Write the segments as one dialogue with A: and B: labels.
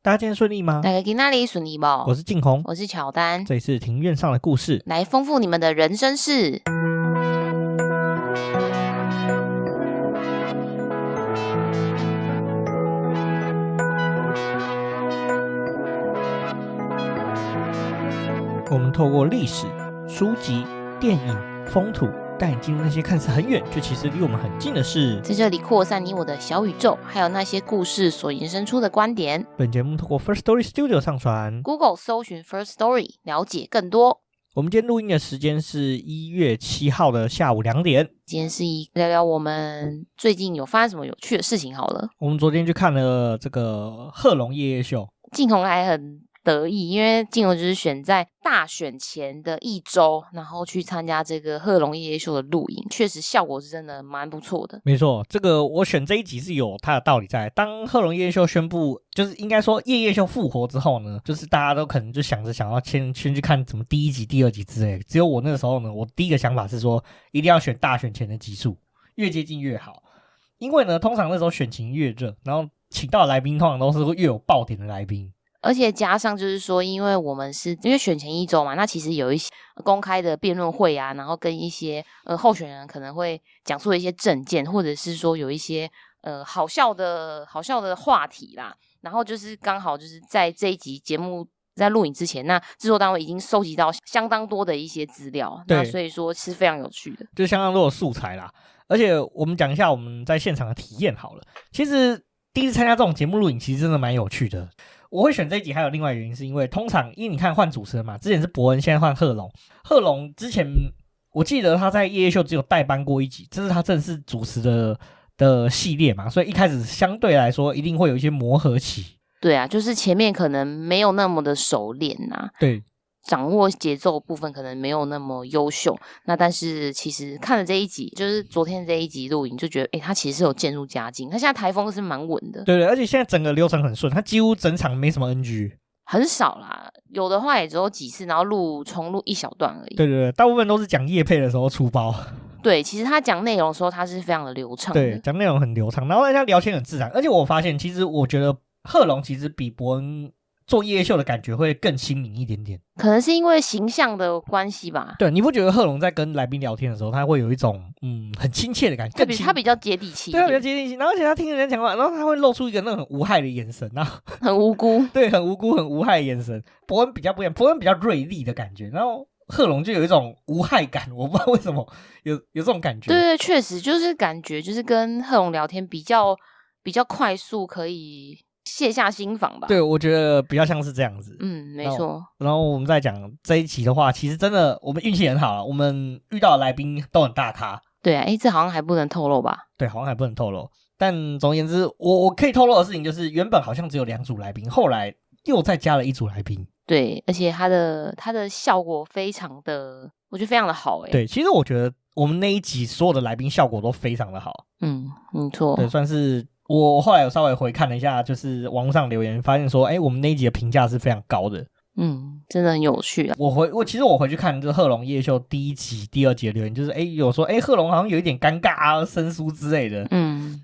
A: 大家今天顺利吗？
B: 大家今天顺利不？
A: 我是静红，
B: 我是乔丹，
A: 这里是庭院上的故事，
B: 来丰富你们的人生事。
A: 我们透过历史、书籍、电影、风土，带你进入那些看似很远却其实离我们很近的事，
B: 在这里扩散你我的小宇宙，还有那些故事所延伸出的观点。
A: 本节目透过 First Story Studio 上传
B: Google 搜寻 First Story 了解更多。
A: 我们今天录音的时间是1月7号的下午2点。
B: 今天是聊聊我们最近有发生什么有趣的事情好了。
A: 我们昨天去看了这个贺龙夜夜秀，
B: 静红还很得意，因为静红就是选在大选前的1周，然后去参加这个贺龙夜夜秀的录影，确实效果是真的蛮不错的。
A: 没错，这个我选这一集是有它的道理在。当贺龙夜夜秀宣布，就是应该说夜夜秀复活之后呢，就是大家都可能就想要先去看什么第1集、第2集之类的。只有我那个时候呢，我第一个想法是说，一定要选大选前的集数，越接近越好。因为呢，通常那时候选情越热，然后请到的来宾通常都是越有爆点的来宾。
B: 而且加上就是说，因为我们是因为选前1周嘛，那其实有一些公开的辩论会啊，然后跟一些候选人可能会讲出一些政见，或者是说有一些好笑的话题啦。然后就是刚好就是在这一集节目在录影之前，那制作单位已经收集到相当多的一些资料，那所以说是非常有趣的，
A: 就相当多的素材啦。而且我们讲一下我们在现场的体验好了。其实第一次参加这种节目录影，其实真的蛮有趣的。我会选这一集还有另外原因，是因为通常因为你看换主持人嘛，之前是伯恩，现在换贺龙。贺龙之前我记得他在夜夜秀只有代班过1集，这是他正式主持的系列嘛，所以一开始相对来说一定会有一些磨合期。
B: 对啊，就是前面可能没有那么的熟练啊。
A: 对，
B: 掌握节奏的部分可能没有那么优秀，那但是其实看了这一集，就是昨天这一集录影，就觉得他其实是有渐入佳境，他现在台风是蛮稳的。
A: 对，而且现在整个流程很顺，他几乎整场没什么 NG，
B: 很少啦，有的话也只有几次，然后重录1小段而已。
A: 对，大部分都是讲业配的时候出包。
B: 对，其实他讲内容的时候，他是非常的流畅的。
A: 对，讲内容很流畅，然后他聊天很自然，而且我发现，其实我觉得贺龙其实比伯恩做夜夜秀的感觉会更亲民一点点，
B: 可能是因为形象的关系吧。
A: 对，你不觉得贺龙在跟来宾聊天的时候，他会有一种很亲切的感觉，
B: 他比较接地气，
A: 对，他比较接地气，然后而且他听人家讲话，然后他会露出一个那种很无害的眼神，然后
B: 很无辜，
A: 对，很无辜、很无害的眼神。伯恩比较不一样，伯恩比较锐利的感觉，然后贺龙就有一种无害感，我不知道为什么有这种感觉。
B: 对，确实就是感觉就是跟贺龙聊天比较快速，可以卸下心防吧。
A: 对，我觉得比较像是这样子。
B: 没错。
A: 然后我们再讲这一期的话，其实真的我们运气很好了，我们遇到的来宾都很大咖。
B: 对啊，这好像还不能透露吧？
A: 对，好像还不能透露。但总而言之，我可以透露的事情就是，原本好像只有2组来宾，后来又再加了1组来宾。
B: 对，而且它的效果非常的，我觉得非常的好欸。
A: 对，其实我觉得我们那一集所有的来宾效果都非常的好。
B: 没错。对，
A: 算是我后来有稍微回看了一下，就是网络上留言，发现说，我们那一集的评价是非常高的。
B: 真的很有趣啊。
A: 其实我回去看就是贺龙夜秀第1集、第2集的留言，就是有说贺龙好像有一点尴尬啊、生疏之类的。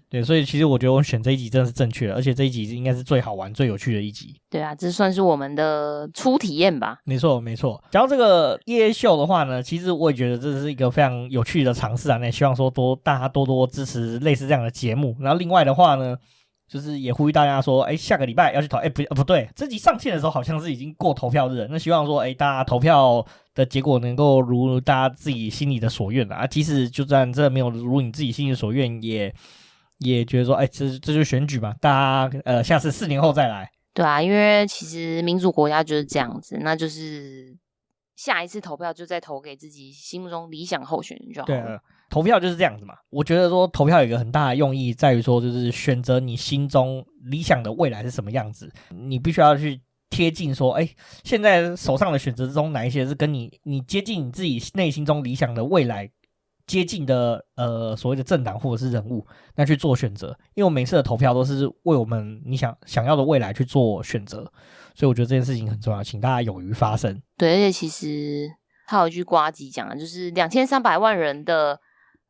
A: 对，所以其实我觉得我选这一集真的是正确的，而且这一集应该是最好玩、最有趣的一集。
B: 对啊，这算是我们的初体验吧。
A: 没错。讲到这个夜夜秀的话呢，其实我也觉得这是一个非常有趣的尝试啊，那也希望说大家多支持类似这样的节目。然后另外的话呢，就是也呼吁大家说，下个礼拜要去投，不对，这集上线的时候好像是已经过投票日了。那希望说，大家投票的结果能够如大家自己心里的所愿啦。即使就算真的没有如你自己心里所愿，也觉得说，这就是选举嘛，大家下次4年后再来。对
B: 啊，因为其实民主国家就是这样子，那就是下一次投票就再投给自己心目中理想候选人就好了。
A: 对，投票就是这样子嘛。我觉得说投票有一个很大的用意在于说，就是选择你心中理想的未来是什么样子，你必须要去贴近说，现在手上的选择之中哪一些是跟你接近你自己内心中理想的未来接近的所谓的政党或者是人物，那去做选择。因为我每次的投票都是为我们你想要的未来去做选择，所以我觉得这件事情很重要，请大家勇于发声。
B: 对，而且其实他有一句呱吉讲的，就是2300万人的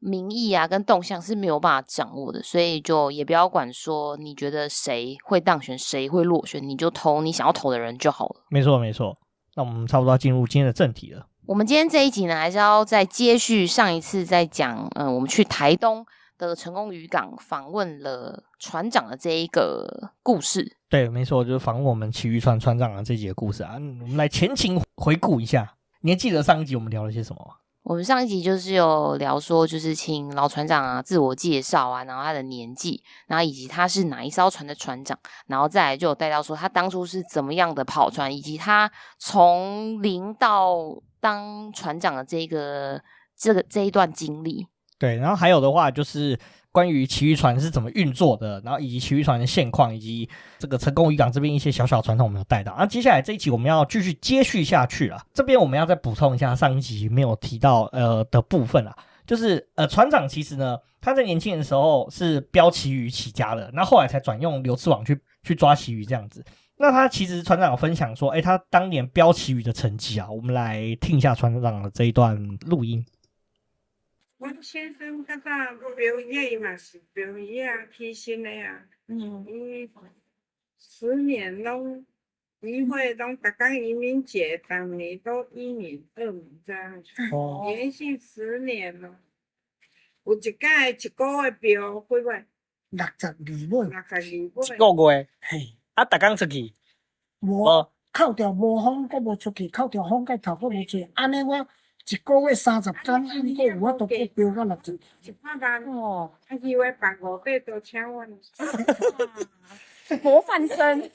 B: 民意啊跟动向是没有办法掌握的，所以就也不要管说你觉得谁会当选谁会落选，你就投你想要投的人就好了。
A: 没错没错，那我们差不多要进入今天的正题了。
B: 我们今天这一集呢，还是要再接续上一次在讲，我们去台东的成功渔港访问了船长的这一个故事。
A: 对，没错，就是访问我们骑渔船船长的这集的故事啊。我们来前情回顾一下，你还记得上一集我们聊了些什么吗？
B: 我们上一集就是有聊说，就是请老船长啊自我介绍啊，然后他的年纪，然后以及他是哪一艘船的船长，然后再来就有带到说他当初是怎么样的跑船，以及他从零到当船长的这一段经历。
A: 对，然后还有的话就是关于骑渔船是怎么运作的，然后以及骑渔船的现况，以及这个成功渔港这边一些小小传统我们有带到。那接下来这一集我们要继续接续下去了，这边我们要再补充一下上一集没有提到的部分啦，就是船长其实呢他在年轻的时候是标旗鱼起家的，那后来才转用流刺网去抓旗鱼这样子。那他其实船长有分享说，他当年标旗鱼的成绩啊，我们来听一下船长的这一段录音。
C: 阮先生较早标鱼嘛是标鱼啊起身的啊，伊10年拢渔会拢逐工渔民节，当年都1年2年这样，连续10年了。有一届一个月标几尾
D: 62尾
C: ，62尾。
A: 一个月，
D: 嘿，
A: 啊，逐工出去，
D: 无扣掉无风，阁无出去，扣掉风甲头阁无出，安尼我一个月30天，应该有法度阁标到60。
C: 100万哦，啊，渔会办5块都请阮。
B: 模范生。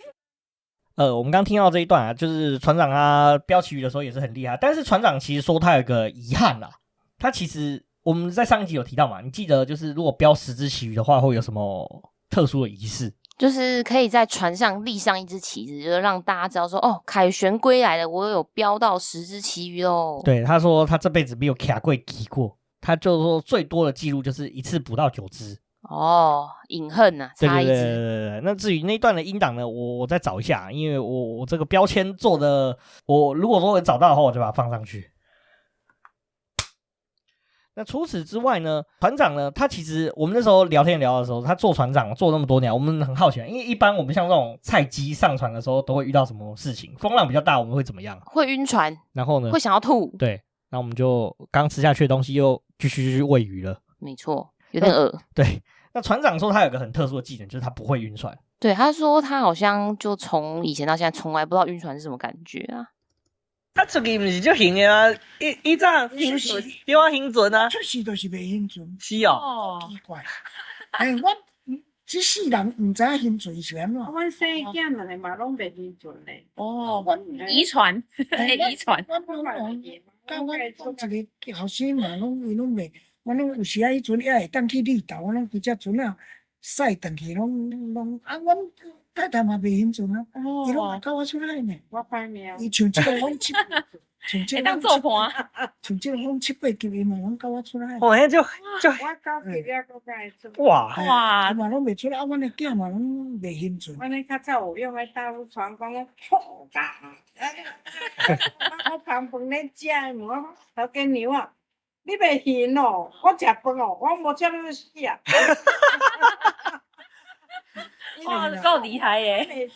A: 我们刚听到这一段啊，就是船长他标旗鱼的时候也是很厉害，但是船长其实说他有个遗憾啦，他其实我们在上一集有提到嘛，你记得就是如果标10只旗鱼的话，会有什么特殊的仪式？就是
B: 可以在船上立上一只旗子，就是让大家知道说，哦，凯旋归来了，我有标到10只旗鱼喽。对，他说他这辈子没有卡过旗过，他就说最多的记录就是一次捕到9只。哦，隐恨啊，差一只。对，那至于那段的音档呢，我再找一下，因为我这个标签做的，我如果说我找到的话，我就把它放上去。那除此之外呢，船长呢，他其实我们那时候聊天聊的时候，他做船长做那么多年，我们很好奇，因为一般我们像这种菜鸡上船的时候，都会遇到什么事情？风浪比较大，我们会怎么样？会晕船，然后呢？会想要吐。对，那我们就刚吃下去的东西又继续去喂鱼了。没错，有点恶。对，那船长说他有个很特殊的技能，就是他不会晕船。对，他说他好像就从以前到现在从来不知道晕船是什么感觉啊。他出去不是就行的啊？以前行对啊，行船啊。
D: 出事就是袂行船。
A: 是哦。
D: 奇怪。我这世人唔知影行船是安怎。
C: 阮生囝们嘛拢袂行船嘞。
D: 哦，
B: 遗传，遗传。
D: 我一个后生嘛，伊拢袂。我拢有时啊，迄船也会当去绿岛，我拢规只船啊驶转去，拢啊，阮太太嘛袂行船啊，伊拢也教我出海呢。
C: 我歹命。
D: 伊像这个风7，像这个风7，像这个风7、8级，伊嘛拢教我出海。
A: 哦，迄就
C: 我9级了，搁甲伊出。
A: 哇！
D: 伊嘛拢袂出来，啊，阮的囝嘛拢袂行船。
C: 阮咧较早有用个大陆船讲个破大，我旁饭咧食，问我头家娘啊。你袂行哦，我食饭哦，我无吃你死啊！
B: 哇，够厉害耶！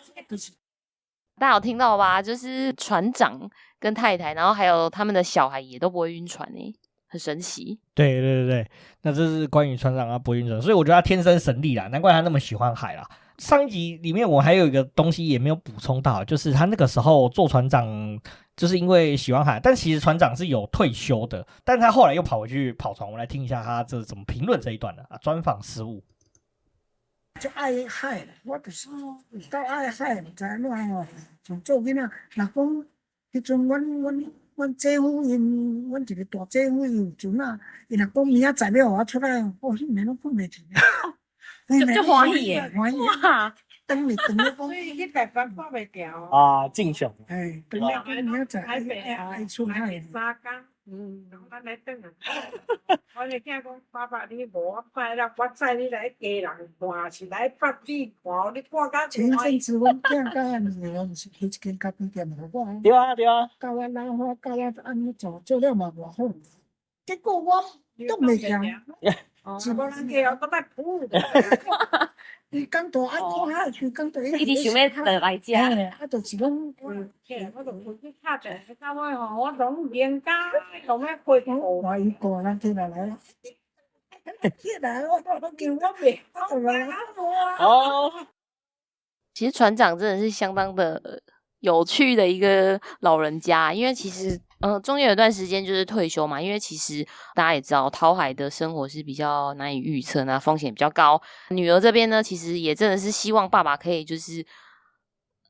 B: 大家有听到吧？就是船长跟太太，然后还有他们的小孩也都不会晕船诶，很神奇。对，那这是关于船长他不会晕船，所以我觉得他天生神力啦，难怪他那么喜欢海啦。上一集里面我还有一个东西也没有补充到，就是他那个时候做船长就是因为喜欢海，但其实船长是有退休的，但他后来又跑回去跑船。我们来听一下他这怎么评论这一段的专访失误。
D: 就爱海，我就是到爱海，唔知安怎哦。从做囡仔，若讲迄阵阮姐夫因，阮一个大姐夫有船啊，伊若讲明仔载要互我出来，我迄年拢困袂着。
B: 就欢喜耶，
D: 欢喜哇！等你讲，
C: 所以去台北看袂着
A: 啊，敬雄。
D: 哎，等你讲明仔载爱出海。
C: 3工，咱来等啊。我就囝讲，爸爸你无我快乐，我载你来家人看，是来北美看，你看甲
D: 前阵子阮囝甲安尼哦，是去一间咖啡店互我。
A: 对啊。
D: 教我老花，教我安尼做了嘛偌好。结果我都袂强，
C: 是无人去，我都卖扑的。
D: 伊讲大爱看海，伊讲大
B: 一直想要倒来食。
D: 啊，就是讲，
C: 我就回去拍者，到尾吼，我拢连家，拢要回头。
D: 我一个人听来来，听来我叫我袂，
A: 哦，
B: 其实船长真的是相当的有趣的一个老人家，因为其实中间有一段时间就是退休嘛，因为其实大家也知道讨海的生活是比较难以预测，那风险比较高。女儿这边呢，其实也真的是希望爸爸可以就是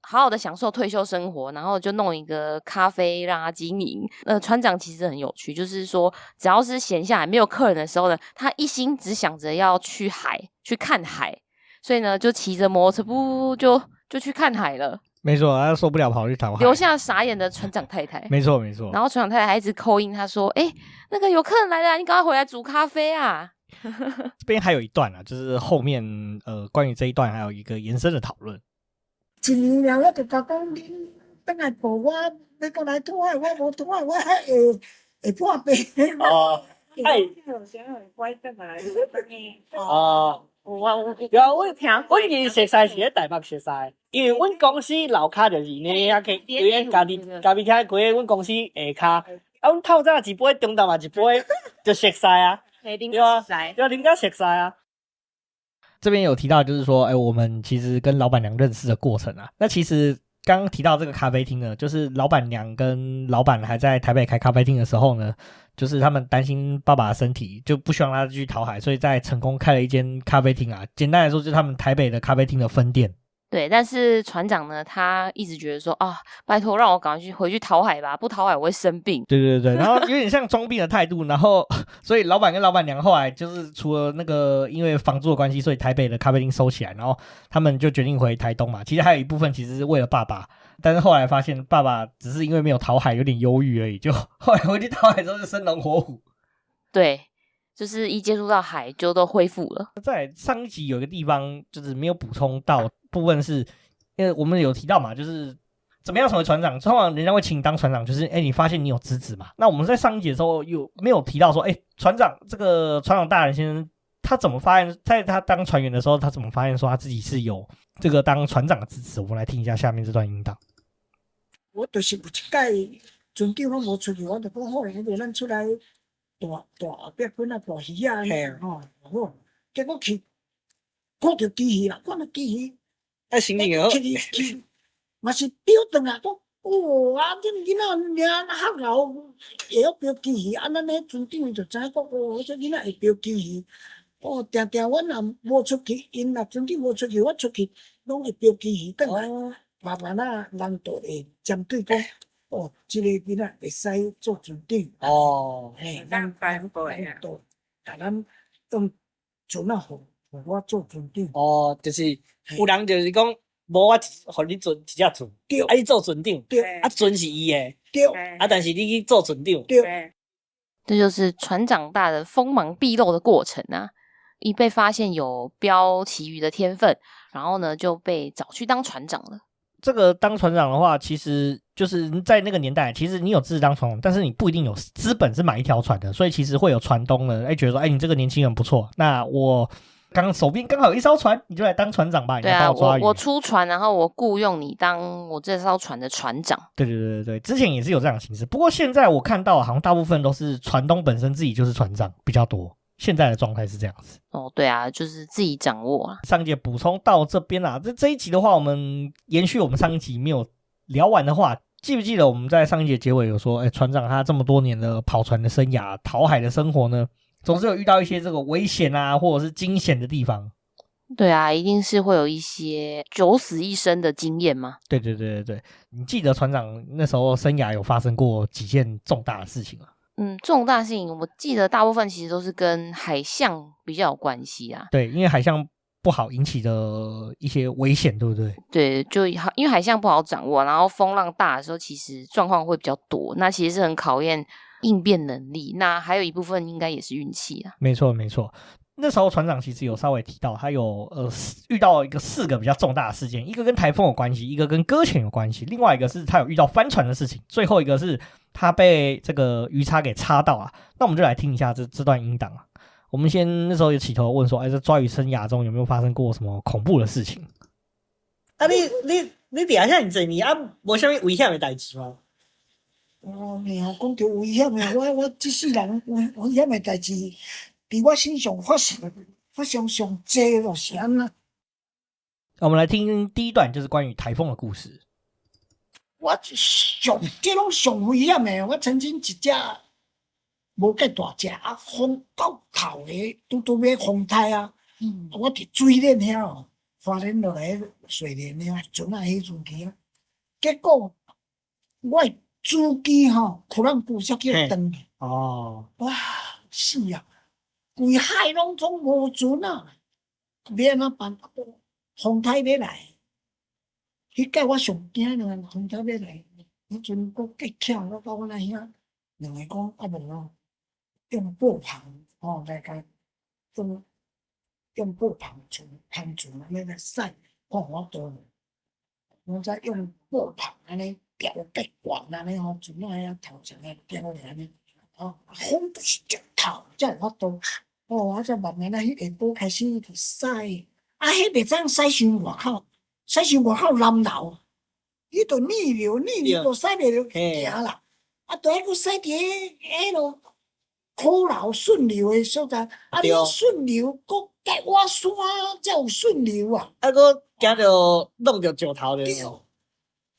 B: 好好的享受退休生活，然后就弄一个咖啡让他经营。船长其实很有趣，就是说只要是闲下来没有客人的时候呢，他一心只想着要去看海，所以呢就骑着摩托车不就去看海了。
A: 没错，他受不了跑去讨海，
B: 留下傻眼的船长太太。
A: 没错没错。
B: 然后船长太太还一直扣音，他说：“那个有客人来了，你赶快回来煮咖啡啊！”
A: 这边还有一段啊，就是后面关于这一段还有一个延伸的讨论。
D: 一年了，我就甲讲恁等来报我，要过来讨海，我无讨海，我还会破病。
A: 哦，哎，哦。对啊，阮其实熟悉是咧台北熟悉，因为阮公司楼骹就是呢，啊，伫家己遐开，阮公司下骹，啊，阮透早一杯，中昼嘛一杯，就熟悉啊，对啊，对啊，啉甲熟悉啊。这边有提到，就是说，我们其实跟老板娘认识的过程啊，那其实刚刚提到这个咖啡厅呢，就是老板娘跟老板还在台北开咖啡厅的时候呢，就是他们担心爸爸的身体，就不希望他继续讨海，所以在成功开了一间咖啡厅啊。简单来说，就是他们台北的咖啡厅的分店。
B: 对，但是船长呢，他一直觉得说啊，拜托让我赶快回去讨海吧，不讨海我会生病。
A: 对对对，然后有点像装病的态度，然后所以老板跟老板娘后来就是除了那个因为房租的关系，所以台北的咖啡厅收起来，然后他们就决定回台东嘛。其实还有一部分其实是为了爸爸，但是后来发现爸爸只是因为没有讨海有点忧郁而已，就后来回去討海之后就生龙活虎。
B: 对，就是一接触到海就都恢复了。
A: 在上一集有一个地方就是没有补充到部分是，因为我们有提到嘛，就是怎么样成为船长，通常人家会请你当船长，就是你发现你有资质嘛。那我们在上一集的时候有没有提到说，船长这个船长大人先生他怎么发现，在他当船员的时候，他怎么发现说他自己是有这个当船长的资质？我们来听一下下面这段音档。
D: 我就是有一届船长拢无出去，我就讲好，那咱出来大后壁滚啊大鱼啊，吼，好，结果去看到机鱼啦，看到机鱼，
A: 心情好，
D: 去，嘛是钓转来，讲哇，这囡仔娘学老会晓钓机鱼，啊，咱咧船长就知影讲，这囡仔会钓机鱼。定我若无出去，因若船长无出去，我出去拢会钓机鱼，转来慢慢人就会针对讲。这个囡仔会使做船长。
C: 咱反背啊。
D: 但咱用船啊，互我做船长。
A: 就是有人就是讲，无我互你做一只船，
D: 对，
A: 你做船长，
D: 对，
A: 船是伊的，
D: 对，
A: 但是你去做船长，
C: 对。
B: 这就是船长大的锋芒毕露的过程啊！一被发现有标旗鱼的天分，然后呢就被找去当船长了。
A: 这个当船长的话，其实就是在那个年代，其实你有资质当船长，但是你不一定有资本是买一条船的，所以其实会有船东的，觉得说，你这个年轻人不错，那我手边刚好有一艘船，你就来当船长吧。
B: 对啊，我出船，然后我雇用你当我这艘船的船长。
A: 对，之前也是有这样的形式，不过现在我看到好像大部分都是船东本身自己就是船长比较多。现在的状态是这样子。
B: 对啊，就是自己掌握啊。
A: 上一集补充到这边啦，这一集的话，我们延续我们上一集没有聊完的话，记不记得我们在上一集结尾有说，船长他这么多年的跑船的生涯、讨海的生活呢，总是有遇到一些这个危险啊，或者是惊险的地方。
B: 对啊，一定是会有一些九死一生的经验吗？
A: 对，你记得船长那时候生涯有发生过几件重大的事情吗？
B: 重大事情我记得大部分其实都是跟海象比较有关系啊。
A: 对，因为海象不好引起的一些危险，对不对？
B: 对，就因为海象不好掌握，然后风浪大的时候，其实状况会比较多，那其实是很考验应变能力。那还有一部分应该也是运气啊。
A: 没错。那时候船长其实有稍微提到，他有遇到4个比较重大的事件，一个跟台风有关系，一个跟搁浅有关系，另外一个是他有遇到帆船的事情，最后一个是他被这个鱼叉给插到啊。那我们就来听一下这段音档啊。我们先那时候也起头问说，这抓鱼生涯中有没有发生过什么恐怖的事情？
E: 啊，你伫遐遐济年啊，无啥物危险的代志吗？
D: 你讲到危险的，我这世人危险的代志，伫我身上发生上济就是安那。
A: 我们来听第一段，就是关于台风的故事。
D: 我这拢上危险的，我曾经一只无介大只啊，风到头的，拄要风台啊，我伫水面遐哦，发现落来水面遐船啊，迄阵去啊，结果我的主机吼，突然不小叫断去，哇死啊！规海拢总无船啊，要安怎办？风台要来，迄届我上惊了，风台要来，迄阵佫计巧，我到我那遐，两个讲啊无哦。用布棚来甲用布棚船安尼来晒，看我倒，我再用布棚安尼吊结管安尼船啊头前来吊安尼，风就是直透，才有法度。我才慢慢迄下晡开始就晒，迄袂当晒伤外口，晒伤外口南流，迄就逆流就晒袂着行啦，就还佫晒伫迄落。苦流顺流的所在，你顺流，佫隔我山才有顺流啊！
E: 佫行着弄着石头了。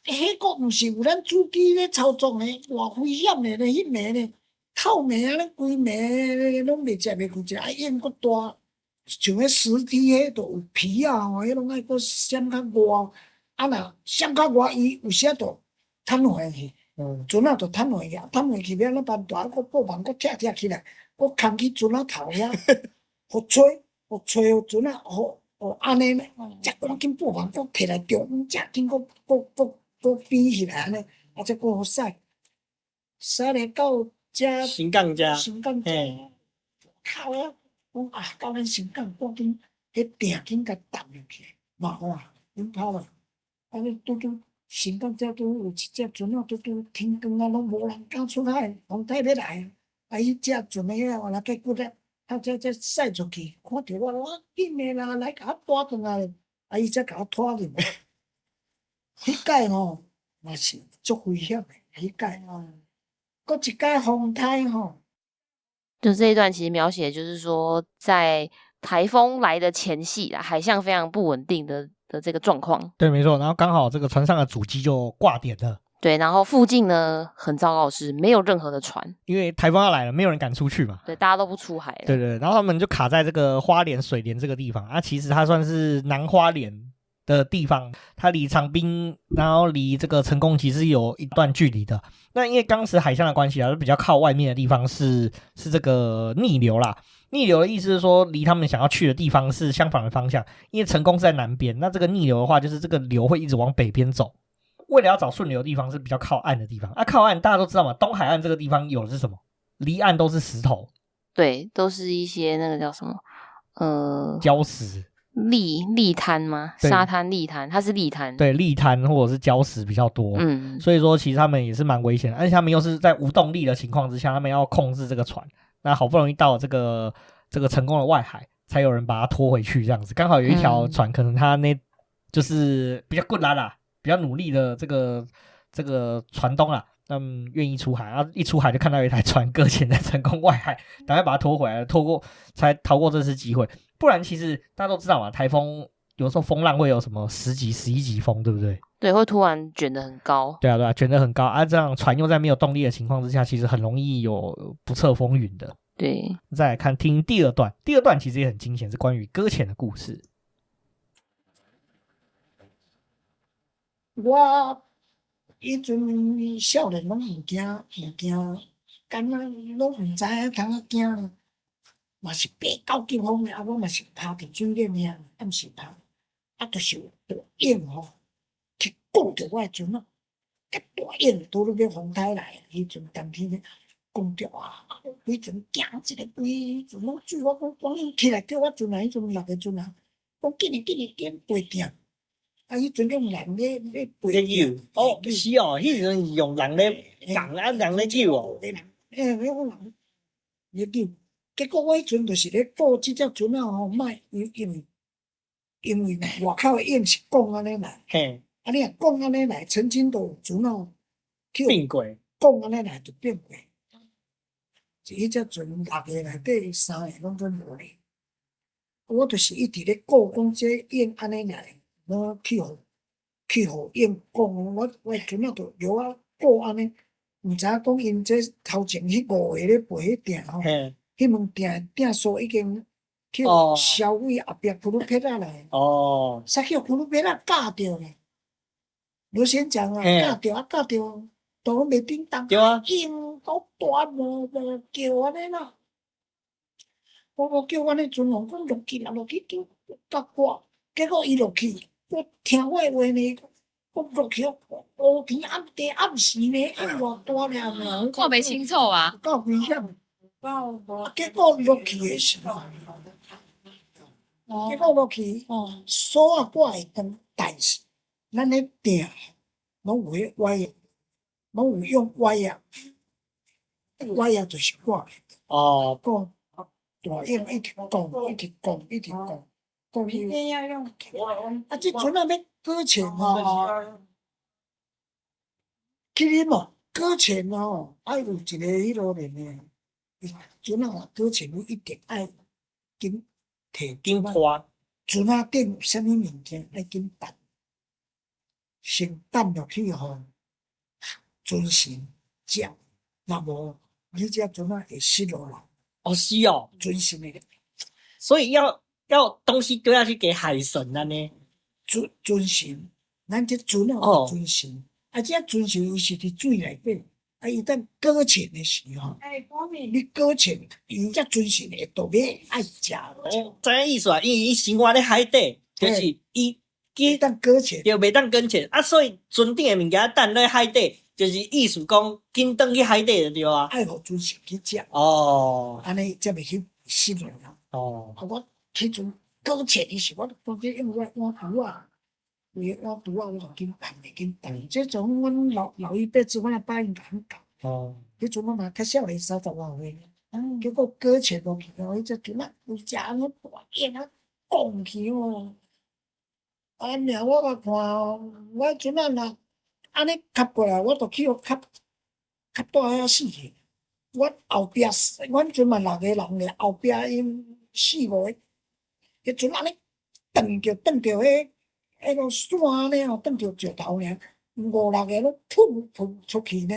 D: 迄个毋是有咱主机咧操作呢，偌危险的咧，迄暝咧，透暝啊，咧规暝拢袂食开食，烟佫大，像迄石梯迄都有皮啊，迄拢爱佫闪较外，若闪较外，伊有时就瘫痪去。船仔就瘫落去，瘫落去要咱办大，佫布网佫拆起来，佫扛去船仔头遐，互吹，互船仔，互安尼咧，才赶紧布网佫摕来中，才紧佫比起来安尼，才佫好晒，晒咧到遮
E: 新港遮，
D: 靠呀！讲到咱新港，赶紧迄定紧甲搭入去，嘛哇，恁跑啦，安尼拄。新港遮拄有一只船啊，拄天光啊，拢无人敢出海，风台要来迄只船的遐，若结骨咧，才驶出去，看着我紧的啦，来甲我带转来，伊才甲我拖入。迄届吼，嘛是足危险的，迄届佫一届风台吼。
B: 就这一段其实描写就是说，在台风来的前夕啦，海象非常不稳定的这个状况。
A: 对，没错。然后刚好这个船上的主机就挂点了。
B: 对，然后附近呢很糟糕的是没有任何的船，
A: 因为台风要来了，没有人敢出去嘛。
B: 对，大家都不出海了。
A: 对，然后他们就卡在这个花莲水莲这个地方啊，其实它算是南花莲的地方，它离长滨，然后离这个成功其实有一段距离的。那因为当时海象的关系啊，比较靠外面的地方是这个逆流啦。逆流的意思是说，离他们想要去的地方是相反的方向，因为成功是在南边，那这个逆流的话，就是这个流会一直往北边走。为了要找顺流的地方是比较靠岸的地方啊，靠岸大家都知道嘛，东海岸这个地方有的是什么？离岸都是石头，
B: 对，都是一些那个叫什么
A: 礁石、
B: 砾滩吗？沙滩、砾滩，它是砾滩，对，
A: 砾滩或者是礁石比较多，所以说其实他们也是蛮危险的，而且他们又是在无动力的情况之下，他们要控制这个船。那好不容易到了这个成功的外海，才有人把它拖回去，这样子。刚好有一条船，可能他就是比较困难啦，比较努力的这个船东啦，他们愿意出海，然后一出海就看到有一台船搁浅在成功外海，赶快把它拖回来，才逃过这次机会。不然其实大家都知道嘛，台风有时候风浪会有什么10级、11级风，对不对？
B: 对，会突然卷得很高。对
A: 啊，卷得很高啊！这样船又在没有动力的情况之下，其实很容易有不测风云的。
B: 对，
A: 再来看听第二段，第二段其实也很惊险，是关于搁浅的故事。
D: 我迄阵少年拢毋惊，敢若拢毋知影通啊惊，嘛是爬到急风的，我嘛是趴伫水面遐，暗时趴，就是有大雁去拱着我的船啊，甲大雁拄要风台来，迄阵当天讲着啊，规阵惊一个规阵拢水，我讲光起来叫我阵啊，迄阵6个阵啊，讲紧爬定。啊，迄阵用人咧爬
E: 游哦，是哦，迄阵是用人咧讲啊，人咧游哦。
D: 用人咧游，结果我迄阵就是咧顾即只船啊吼，莫因为外口的影是讲安尼来，
E: 嘿，
D: 啊你若讲安尼来，曾经都有船哦，
E: 变过，
D: 讲安尼来就变过。迄只船6个内底3个拢做无咧，我就是一直咧顾讲这影安尼来。我去互因讲，我船仔就由我顾安尼，毋知影讲因这头前迄5个咧陪迄定吼，迄门定数已经去销毁后壁库鲁皮仔来，煞去库鲁皮仔教着咧。罗先讲啊，教着，都袂叮当，因都大无叫安尼啦。我叫安尼阵哦，讲落去叫到挂，结果伊落去。我听我的话呢，我落去乌天暗时呢，偌大了，
B: 看袂清楚啊，
D: 够危险。结果落去的时候，锁啊挂会断，但是咱咧定拢有迄歪啊，拢有用歪啊，歪啊就是挂。讲大雁一直讲。一定要用啊！这船啊要搁浅哦，去啉哦，搁浅哦，爱有一个迄落面的船啊，搁浅你一定爱紧
E: 紧拖。
D: 船啊顶有啥物物件爱紧担，先担落去吼，船身接，若无你只船啊会失落来。
E: 哦，是哦，
D: 船身的，
E: 所以要东西丢下去给海神安尼。
D: 船身，咱这船啊有船身，啊这船身伊是伫水内底，啊伊等搁浅的时候，你搁浅，伊这船身会特别爱食。
E: 知影意思啊？因为伊生活咧海底，就是伊
D: 当搁浅，
E: 就袂当搁浅啊，所以船顶的物件等咧海底，就是意思讲紧转去海底就对啊。
D: 爱互船身去食。安尼才袂去失落啦。我迄阵搁浅的时候，我当时因为我换拄啊，我就紧担。这种阮老一辈子，我也答应甲教。迄阵我嘛较少年30外岁，结果搁浅落去哦，迄只船啊有只安尼大雁啊，拱去哦。尔我甲看哦，我船啊若安尼磕过来，我就去互磕倒遐死去。我后壁，阮船嘛6个人咧，后壁因4、5个。迄阵安尼撞着迄个山咧吼，撞着石头尔，5、6个拢喷出去呢。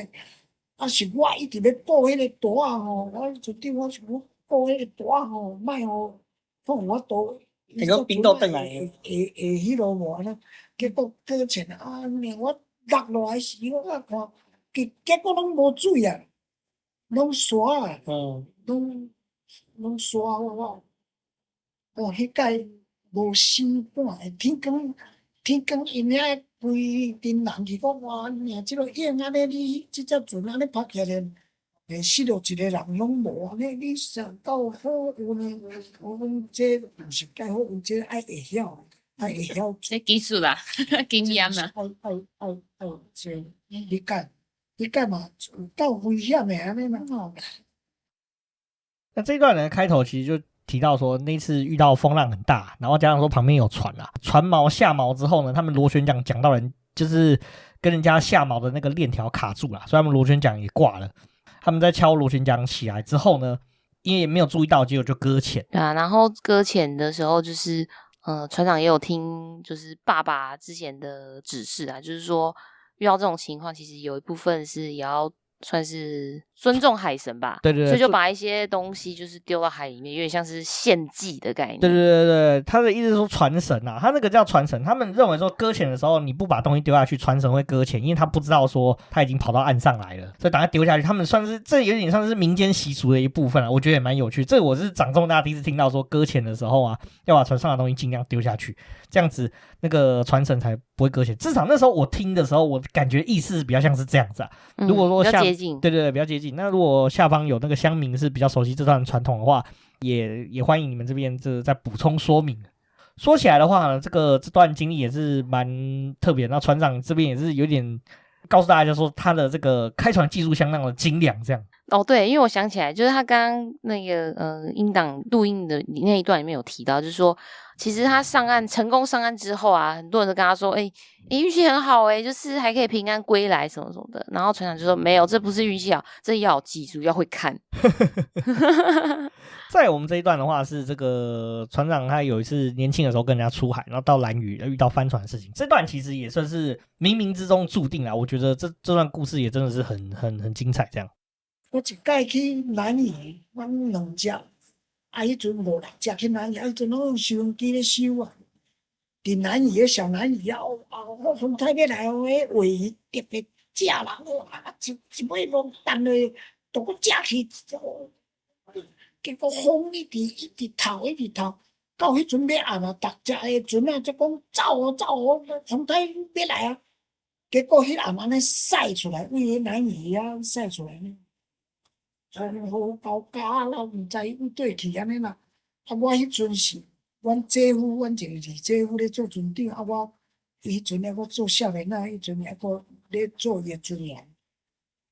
D: 啊，是我一直咧顾迄个大啊吼，我阵顶我想顾迄个大吼，莫互放我倒。
E: 结果冰岛转来
D: 会迄落无呢？结果搁浅啊！我落落来时，我看结果拢无水啊，拢沙啊，拢沙我。迄届无心肝，天光因遐规阵人去讲哇，即落雁安尼，你即只船安尼拍起来，连失落一个人拢无安尼，你想到好有呢？我讲这毋是介好，有这爱会晓，
B: 这技术啦，经验啦。
D: 爱这理解嘛，有够危险的安尼嘛吼。
A: 那这一段的开头其实就提到说，那次遇到风浪很大，然后加上说旁边有船啊，船锚下锚之后呢，他们螺旋桨讲到人就是跟人家下锚的那个链条卡住了，所以他们螺旋桨也挂了。他们在敲螺旋桨起来之后呢，因为也没有注意到，结果就搁浅。
B: 对啊，然后搁浅的时候就是船长也有听就是爸爸之前的指示啊，就是说遇到这种情况，其实有一部分是也要算是尊重海神吧，
A: 对，
B: 所以就把一些东西就是丢到海里面，有点像是献祭的概念。
A: 对，他的意思是说传神啊，他那个叫传神，他们认为说搁浅的时候你不把东西丢下去，传神会搁浅，因为他不知道说他已经跑到岸上来了，所以等他丢下去，他们算是这有点像是民间习俗的一部分啊，我觉得也蛮有趣。这我是长这么大第一次听到说搁浅的时候啊，要把船上的东西尽量丢下去，这样子那个传神才不会搁浅。至少那时候我听的时候，我感觉意思比较像是这样子啊。如果说像对，比较接近。近。那如果下方有那个乡民是比较熟悉这段传统的话，也欢迎你们这边再补充说明。说起来的话呢，这段经历也是蛮特别的。那船长这边也是有点告诉大家说，他的这个开船技术相当的精良，这样。
B: 哦，对，因为我想起来，就是他刚刚那个音档录音的那一段里面有提到，就是说，其实他成功上岸之后啊，很多人都跟他说，你运气很好就是还可以平安归来什么什么的。然后船长就说，没有，这不是运气好，这要有技术，要会看。
A: 在我们这一段的话，是这个船长他有一次年轻的时候跟人家出海，然后到兰屿遇到帆船的事情。这段其实也算是冥冥之中注定啦。我觉得这段故事也真的是很精彩，这样。
D: 我一届去兰屿，阮2只，迄阵5、6只去兰屿，迄阵拢用收音机咧收啊。伫兰屿个小兰屿我从台北来，迄尾鱼特别食啦，哇！一尾拢等咧，都搁食去，结果风一直透，到迄阵要暗啊，逐只个船啊，才讲走，从台北来啊。结果迄暗安尼晒出来，为迄兰屿啊晒出来呢。风雨交加啦，毋知往对去安尼啦。我迄阵是阮姐夫，阮一个二姐夫咧做船长，我迄阵还搁做少年仔，迄阵还搁咧做伊个船员。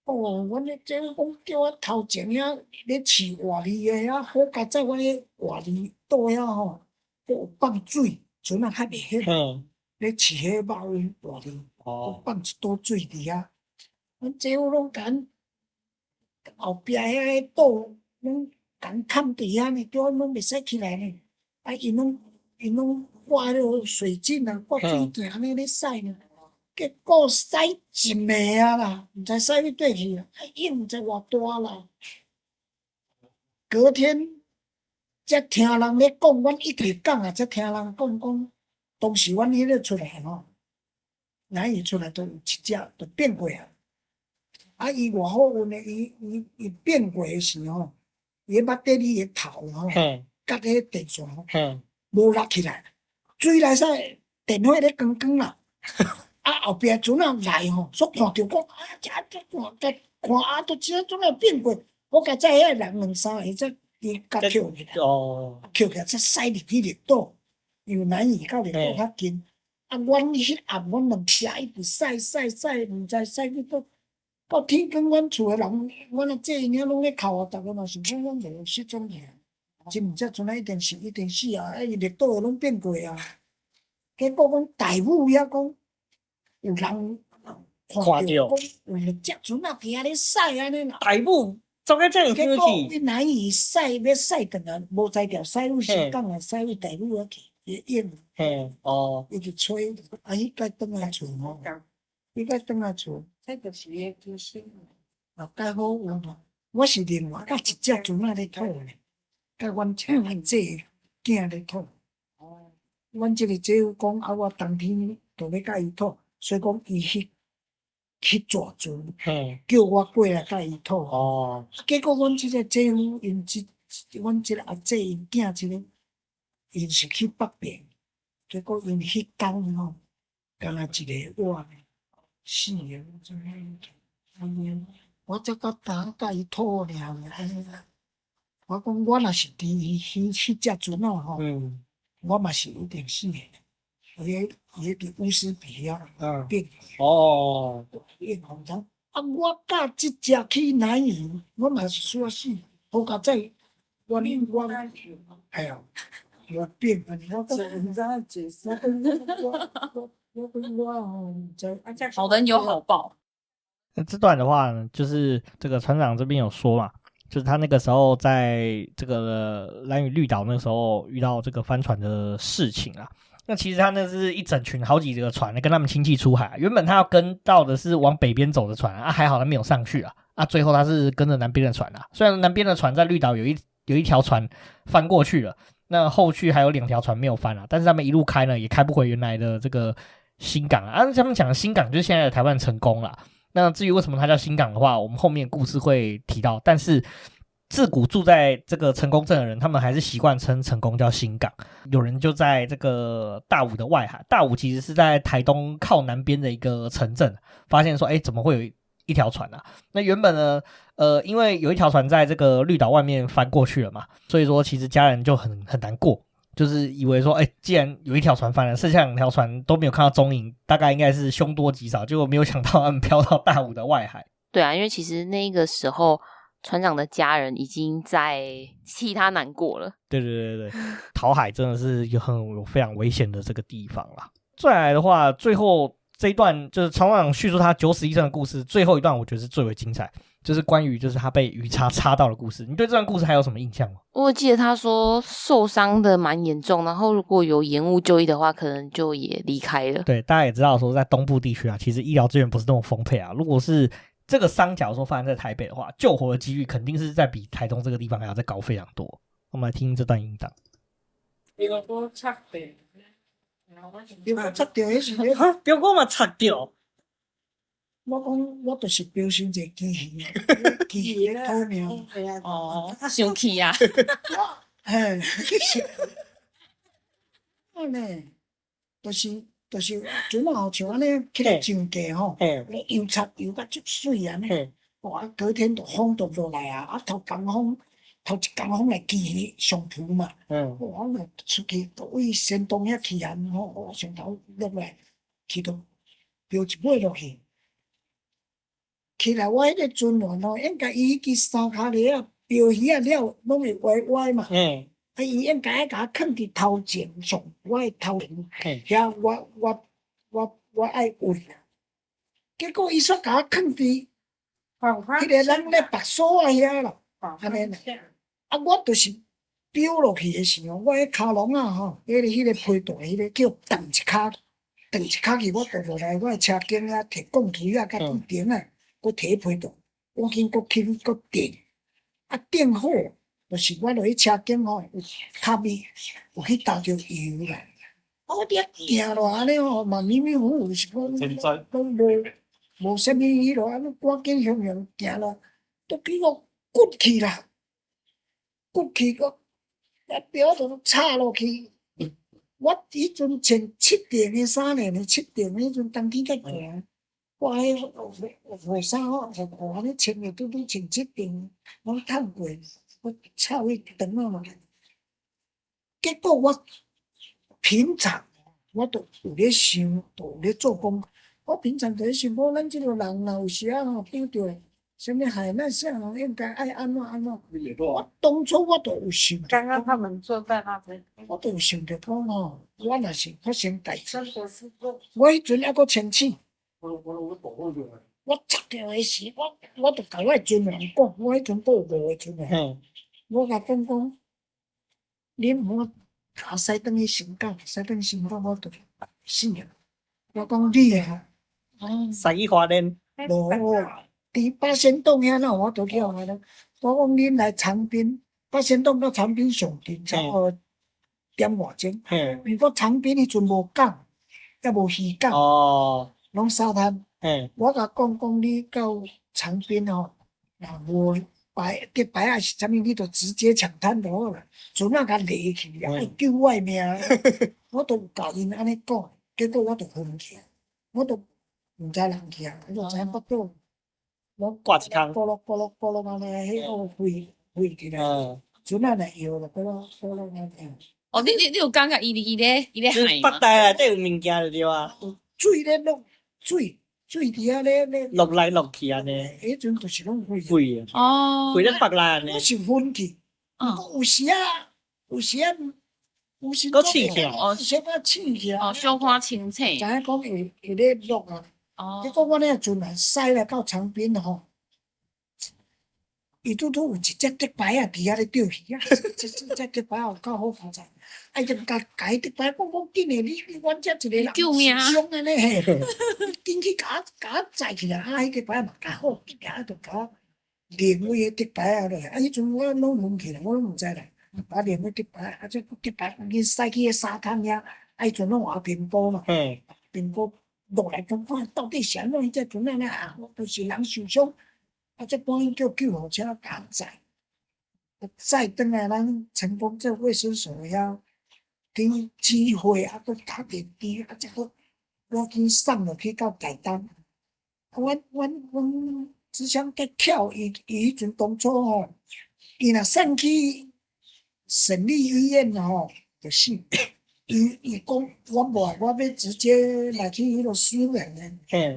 D: 阮咧姐夫讲叫我头前遐咧饲活鱼个遐好佳在阮咧活鱼岛遐吼，有放水，船啊较袂晓，咧饲迄肉鱼活鱼，放一岛水伫遐。阮姐夫拢甲后壁遐个岛拢共砍伫遐呢，叫阮拢袂使起来呢。因拢挂迄落水井啊，挂水镜安尼咧晒呢。结果晒一暝啊啦，毋知晒去对去啊，影毋知偌大啦。隔天才听人咧讲，阮一直讲啊，才听人讲，当时阮迄个出来吼，咱伊出来都有一只都变过啊。伊偌好运诶，伊变过诶时吼，伊捌底里诶头吼，甲迄个电线吼，无落起来，水来使电火咧光啦。后壁船仔来吼，煞看着讲看都只阵啊变过，我甲载遐人2、3个才伊甲捡起来，捡起来才驶入去绿岛，因为兰屿到绿岛较近。阮迄暗阮2只一直驶，毋知驶去倒。到天光，阮厝诶人，阮阿姐因遐拢咧哭啊，逐个嘛想讲阮无失踪去，真毋则船仔一定死啊！伊绿岛诶拢变过啊。结果阮大夫遐讲。有人看到讲有一只船仔伫遐咧晒安尼啦，
E: 大母走到遮尔
D: 结果
E: 远去，
D: 伊难以晒，要晒转来，无才调晒入西港啊，晒入大母遐去，伊影，伊就吹，伊该转来厝吼，伊该转来厝，
C: 这就是个机心。
D: 介好运哦！我是另外甲一只船仔咧讨咧，甲阮姐囝咧讨。阮即个姐夫讲我当天就要甲伊讨。所以讲，伊去抓船，叫我过来甲伊讨。结果阮即个姐夫，阮即个阿姐因囝一个，因是去北平，结果因迄天吼，敢若一个晚死个，我才到当甲伊讨尔。我讲我若是伫迄只船仔吼，我嘛是一定死个。伊伫乌斯比啊，变变红场。我甲即只去兰屿，我嘛是说死，好佳在我哎呀，我变啊！我真知解释，
F: 好人有好报。
A: 那这段的话呢，就是这个船长这边有说嘛，就是他那个时候在这个兰屿绿岛那时候遇到这个帆船的事情啊。那其实他那是一整群好几个船跟他们亲戚出海，原本他要跟到的是往北边走的船还好他没有上去最后他是跟着南边的船虽然南边的船在绿岛有一条船翻过去了，那后续还有2条船没有翻但是他们一路开呢也开不回原来的这个新港他们讲的新港就是现在的台湾成功啦。那至于为什么它叫新港的话，我们后面故事会提到，但是自古住在这个成功镇的人，他们还是习惯称成功叫新港。有人就在这个大武的外海，大武其实是在台东靠南边的一个城镇，发现说怎么会有一条船啊。那原本呢，因为有一条船在这个绿岛外面翻过去了嘛，所以说其实家人就很难过，就是以为说，既然有一条船翻了，剩下2条船都没有看到踪影，大概应该是凶多吉少，结果没有想到他们飘到大武的外海。
B: 对啊，因为其实那个时候船长的家人已经在替他难过了。
A: 对，讨海真的是有非常危险的这个地方啦。再来的话，最后这一段就是船长叙述他九死一生的故事，最后一段我觉得是最为精彩，就是关于就是他被鱼叉插到的故事。你对这段故事还有什么印象吗？
B: 我记得他说受伤的蛮严重，然后如果有延误就医的话，可能就也离开了。
A: 对，大家也知道说在东部地区啊，其实医疗资源不是那么丰沛啊。如果是这个伤假如说发生在台北的话，救活的几率肯定是在比台东这个地方还要再高非常多。我们来听这段音档。
C: 标哥插地，
D: 标我插着迄时咧，
E: 哈，标我嘛插着。
D: 我讲我就是标伤一个机器啊，机器咧偷命。
F: 哦，生气啊！
D: 嘿，我呢，就是船啊，像安尼起来上架吼，咧油擦油甲足水安尼，哇！隔天就风就落来啊，头一工风来机器上浮嘛，我就出去为山东遐起岸吼，我上头落来，去到标一尾落去。起来，我迄个船员吼，应该伊支三脚犁啊，标鱼啊了，拢会歪嘛。啊，伊应该甲我放伫头前上，我的头前，遐我爱运啊。结果伊煞甲我放伫迄个咱咧白锁啊遐啦，安尼啦。啊，我就是飙落去的时候，我迄骹笼啊吼，迄个批带，迄个叫蹬一骹去，我倒落来，我的车镜啊，摕钢锤啊，甲钉钉啊。佫摕批带，我紧佫轻佫定，啊定好，就是我落去车顶吼，有卡咪有去倒着油啦。啊，我伫遐行落安尼吼，嘛迷迷糊糊，就是讲拢无啥物迄落，安尼赶紧向行落，都叫我骨去啦，骨去佫啊表就插落去。我迄阵穿7件的衫呢，7件迄阵冬天较寒。我迄雨衫吼，雨安尼穿着拄穿7件，拢烫过，我插去长啊嘛。结果我平常我都有咧想，都有咧做工。我平常就咧想讲，咱即个人若有时啊吼遇到什么海难啥吼，应该爱安怎。我当初我都有想，
C: 刚刚他们坐在那边，
D: 我都有想着讲吼，我若是发生代志，我迄阵还佫清醒。我插着的时，我就甲我的船员讲，我迄阵佫有5个船员，我甲讲，你毋好甲驶转去新港，我就死啊！我讲你啊，
E: 使去花莲，
D: 无伫八仙洞遐那我都叫来了。我讲恁来长滨，八仙洞到长滨上近差不多点外钟，如果长滨迄阵无港，也无渔港。拢沙滩，我甲讲，你到长滨吼，若无结牌啊是啥物，你就直接抢滩就好啦。船啊甲掠去，爱救我命，我都有甲因安尼讲，结果我就昏去，我都毋知人去啊，我就知影腹肚，我
E: 挂一空，
D: 咕噜安尼，迄个飞起来，船啊来摇了，咕噜安尼。
F: 哦，你有感觉伊咧海吗？
E: 腹袋内底有物件就对啊，
D: 水咧落。水伫遐咧
E: 落来落去安尼，
D: 迄阵就是拢飞
E: 飞
F: 哦，
E: 飞咧北内安尼，
D: 我是昏去，有时佫
E: 醒起来，
D: 有时仔醒起来，
F: 小可清醒，
D: 知影讲会咧落啊。结果我咧船啊驶来到长滨吼，伊拄有一只竹排啊伫遐咧钓鱼啊，这竹排有够好发财。哎，就甲伊竹排讲紧诶，你阮遮一个人
F: 救命
D: 伤安尼嘿，紧去甲我载起来，啊，迄竹排嘛较好，行就甲我连位迄竹排啊落，啊，迄阵我拢昏去啦，我拢毋知啦，把连位竹排，啊，这竹排赶紧驶去迄沙滩遐，啊，迄阵拢有平波嘛，平波落来讲看到底是安怎，迄只船安尼啊，就是人受伤。啊！这赶紧叫救护车甲载，载转来咱成功这卫生所遐顶机会啊，佫打电梯啊，才佫赶紧送落去到台东。阮只想甲巧伊迄阵当初吼，伊若送去省立医院吼，就死。伊讲我无，我要直接来去迄个私人的。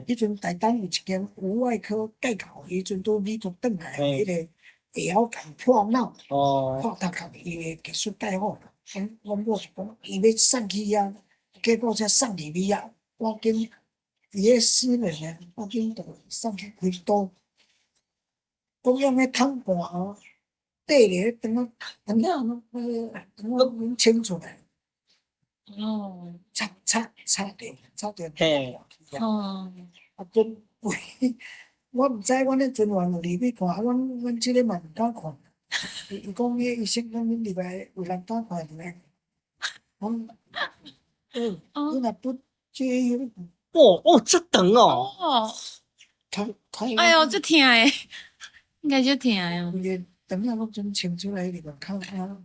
D: 迄阵台东有一间无外科介口，迄阵都美国转来，迄个会晓共破脑，破头壳，伊的技术介好。阮某就讲，伊要送去遐，结果才送入去啊。我紧伊个私人的，我紧就送去开刀，讲用个汤盘哦，缀咧等啊，拢清出来。
F: 哦，
D: 插着，
E: 嘿，
F: 哦，
D: 啊，阵我毋知阮咧阵员有入去看，阮即个嘛毋敢看。伊讲迄医生讲恁入来有人敢看入来，讲，你若不这
E: 这长哦，
F: 哦，
D: 太，
F: 哎哟，这疼诶，应该就疼哦。
D: 伊个肠仔拢准清出来入来口啊。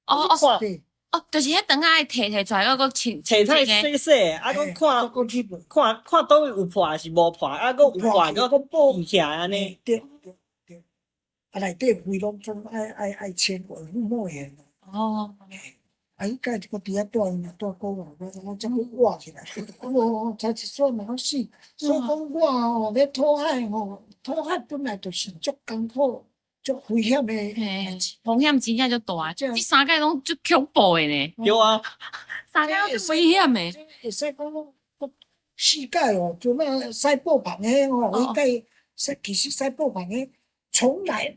F: 哦，
D: 对，
F: 就是迄肠仔爱摕出来，搁清
E: 切太细细，啊，搁看倒位有破还是无破，啊，搁有破搁补起来安尼。
D: 对，啊，内底肺拢总爱清过，护膜炎。
F: 哦，
D: 啊，伊家一个伫遐住因嘛住久啊，我才去活起来。才一岁嘛好死，所以讲我吼咧讨海吼，讨海本来就是足艰苦、足危险诶代志。
F: 风险真正就大，这三界拢足恐怖诶呢。
E: 对啊，
F: 三界拢足危险诶。
D: 会使讲世界哦，就那赛博朋诶吼，迄个其实赛博朋诶从来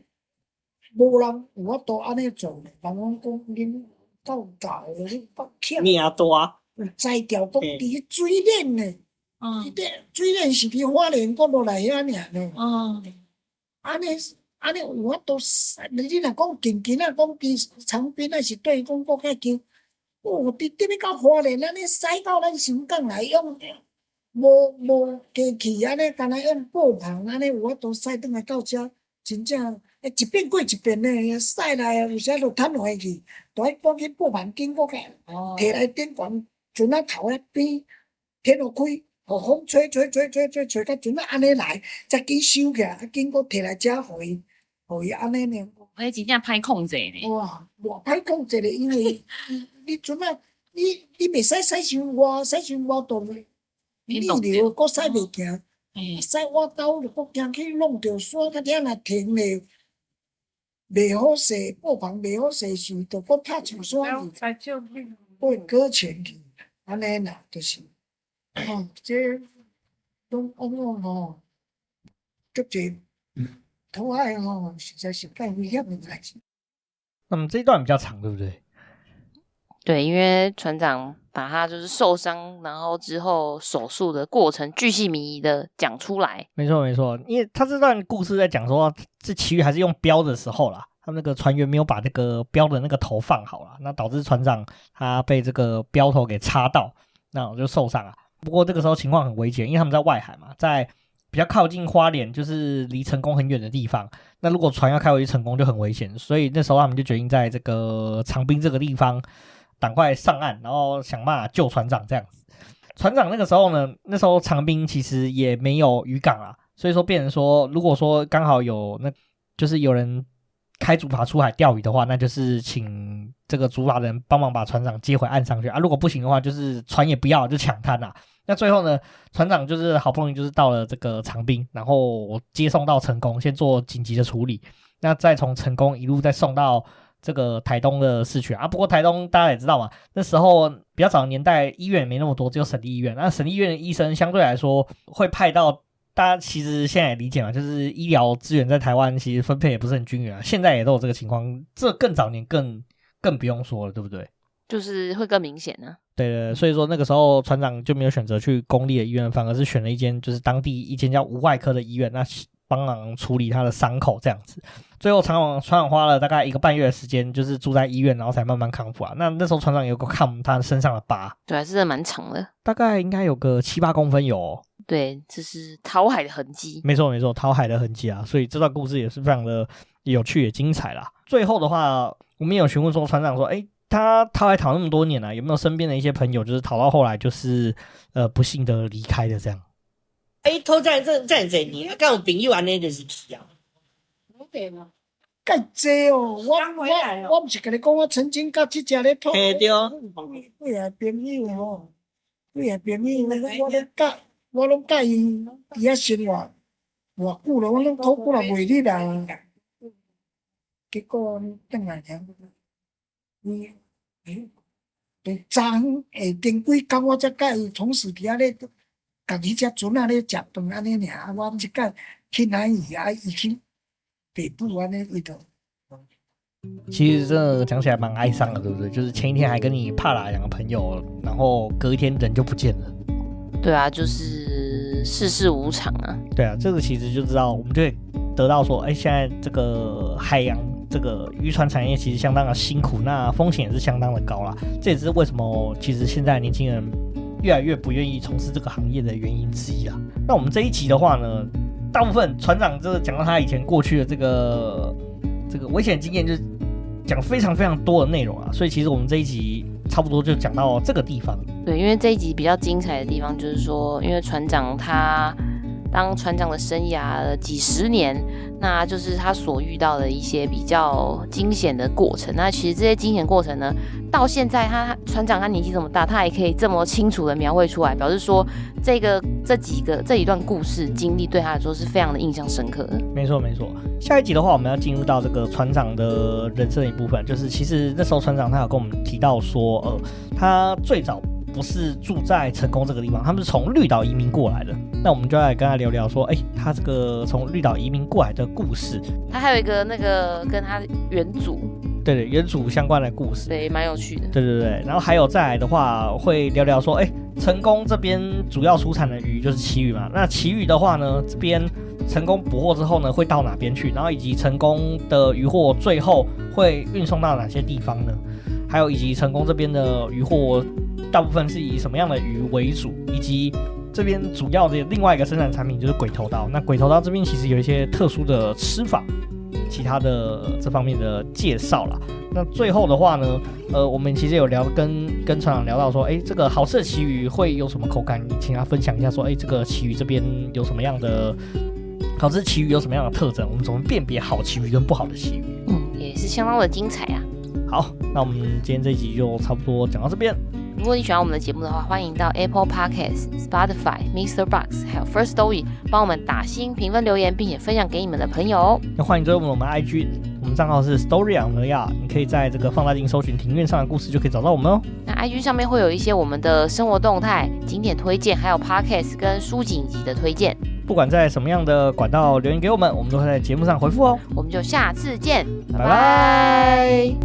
D: 无人有法度安尼做咧。人讲恁到大你北欠
E: 命大，
D: 摘掉讲伫水莲咧，水莲是伫花莲讲落来遐尔咧。安尼有法度，你若讲近啊，讲伫长滨还是对讲国较近，伫要到花莲安尼驶到咱香港来用，无机器安尼，干那用布棚安尼有法度驶转来到遮，真正一遍过一遍咧，驶来有时就瘫回去，就爱赶去布棚经过去，摕来顶悬，船仔头咧边天落开。互风吹，甲船仔安尼来，才去收起来，经过摕来遮互伊安尼呢。
F: 迄真正歹控制呢。
D: 哇，偌歹控制咧，因为你船仔，你袂使驶伤外度咧，逆流搁驶袂行，驶外兜就搁惊去弄着山，甲遐若停咧，袂好势，布棚袂好势时，就搁拍上山去，会搁前去，安尼啦，就是。这拢往吼，足济讨海吼，实在是介危险的代志。
A: 那么这一段比较长，对不对？
B: 对，因为船长把他就是受伤，然后之后手术的过程巨细靡遗的讲出来。
A: 没错，因为他这段故事在讲说，这奇遇还是用标的时候啦，他们那个船员没有把那个标的那个头放好啦，那导致船长他被这个标头给插到，那我就受伤啊。不过这个时候情况很危险，因为他们在外海嘛，在比较靠近花莲，就是离成功很远的地方。那如果船要开回去成功就很危险，所以那时候他们就决定在这个长滨这个地方赶快上岸，然后想办法救船长这样子。船长那个时候呢，那时候长滨其实也没有渔港啦，所以说变成说，如果说刚好有就是有人开竹筏出海钓鱼的话，那就是请这个竹筏人帮忙把船长接回岸上去啊。如果不行的话，就是船也不要，就抢滩啦。那最后呢，船长就是好不容易就是到了这个长滨，然后接送到成功，先做紧急的处理，那再从成功一路再送到这个台东的市区啊。不过台东大家也知道嘛，那时候比较早的年代医院也没那么多，只有省立医院。那省立医院的医生相对来说会派到，大家其实现在也理解嘛，就是医疗资源在台湾其实分配也不是很均匀啊，现在也都有这个情况，这更早年更不用说了，对不对？
B: 就是会更明显啊。
A: 对，所以说那个时候船长就没有选择去公立的医院，反而是选了一间就是当地一间叫无外科的医院，那帮忙处理他的伤口这样子。最后船长花了大概1个半月的时间，就是住在医院，然后才慢慢康复啊。那时候船长有个看他身上的疤，
B: 对，还是蛮长的，
A: 大概应该有个7-8公分有哦。
B: 对，这是讨海的痕迹。
A: 没错，讨海的痕迹啊，所以这段故事也是非常的有趣也精彩啦。最后的话，我们有询问说船长说，他讨海讨那么多年了，有没有身边的一些朋友就是讨到后来就是不幸的离开的这样？
E: 讨债这样侪年，啊，敢有朋友安尼就是去啊。
D: 介济哦，我毋是甲你讲，我曾经甲即只咧讨。
E: 嘿对。
D: 几个朋友吼，几个朋友，我拢甲伊遐生活偌久了，我拢讨过来袂入啊。结果转来听，昨下顶几工我才甲伊同时伫遐咧，共迄只船仔咧食饭安尼尔，我即个去哪里啊？伊去北部安尼位头。
A: 其实真的讲起来蛮哀伤的，对不对？就是前一天还跟你帕拉两个朋友，然后隔一天人就不见了。
B: 对啊，就是世事无常啊。
A: 对啊，这个其实就知道，我们就会得到说，现在这个海洋这个渔船产业其实相当的辛苦，那风险也是相当的高啦。这也是为什么其实现在年轻人越来越不愿意从事这个行业的原因之一啦。那我们这一集的话呢，大部分船长就是讲到他以前过去的这个危险经验，就是讲非常非常多的内容啊，所以其实我们这一集差不多就讲到这个地方。
B: 对，因为这一集比较精彩的地方就是说，因为船长他当船长的生涯几十年，那就是他所遇到的一些比较惊险的过程。那其实这些惊险过程呢，到现在船长他年纪这么大，他也可以这么清楚的描绘出来，表示说这一段故事经历对他来说是非常的印象深刻的。
A: 没错没错。下一集的话，我们要进入到这个船长的人生的一部分，就是其实那时候船长他有跟我们提到说，他最早不是住在成功这个地方，他们是从绿岛移民过来的。那我们就来跟他聊聊说，他这个从绿岛移民过来的故事。
B: 他还有一个那个跟他原祖，
A: 对原祖相关的故事，
B: 对，蛮有趣的。
A: 对。然后还有再来的话，会聊聊说，成功这边主要出产的鱼就是旗鱼嘛。那旗鱼的话呢，这边成功捕获之后呢，会到哪边去？然后以及成功的渔获最后会运送到哪些地方呢？还有以及成功这边的渔获大部分是以什么样的鱼为主，以及这边主要的另外一个生产产品就是鬼头刀。那鬼头刀这边其实有一些特殊的吃法，其他的这方面的介绍啦。那最后的话呢，我们其实有跟船长聊到说，这个好吃的旗鱼会有什么口感？请他分享一下说，这个旗鱼这边有什么样的好吃旗鱼有什么样的特征？我们怎么辨别好旗鱼跟不好的旗鱼？
B: 也是相当的精彩啊。
A: 好，那我们今天这一集就差不多讲到这边。
B: 如果你喜欢我们的节目的话，欢迎到 Apple Podcast、Spotify、Mr. Box 还有 First Story 帮我们打星、评分、留言，并且分享给你们的朋友哦。
A: 那欢迎追踪我们 IG， 我们账号是 Story on the Yard， 你可以在这个放大镜搜寻庭院上的故事，就可以找到我们哦。
B: 那 IG 上面会有一些我们的生活动态、景点推荐，还有 Podcast 跟书籍集的推荐。
A: 不管在什么样的管道留言给我们，我们都会在节目上回复哦。
B: 我们就下次见，
A: 拜拜。